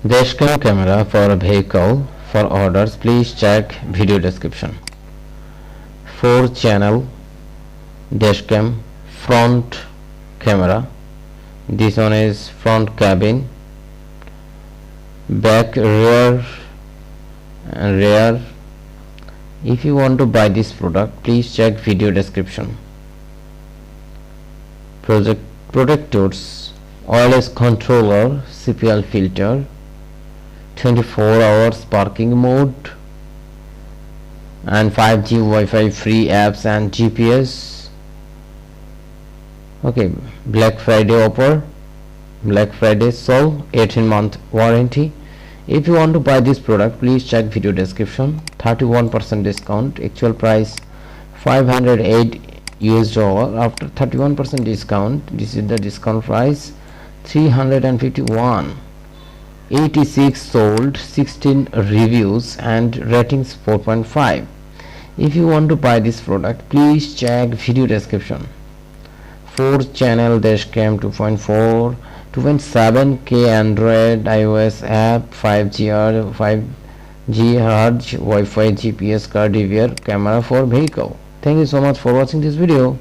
Dashcam camera for a vehicle. For orders, please check video description. 4-channel dashcam front camera. This one is front cabin, back, rear and rear. If you want to buy this product, please check video description. Protectors, wireless controller, CPL filter, 24 hours parking mode, and 5G Wi-Fi free apps and GPS. Okay, Black Friday offer, Black Friday sale, 18-month warranty. If you want to buy this product, please check video description. 31% discount, actual price $508 after 31% discount. This is the discount price, $351. 86 sold, 16 reviews and ratings 4.5. If you want to buy this product, please check video description. 4-channel dashcam 2.4 2.7K Android iOS app, 5G Wi-Fi GPS car DVR camera for vehicle. Thank you so much for watching this video.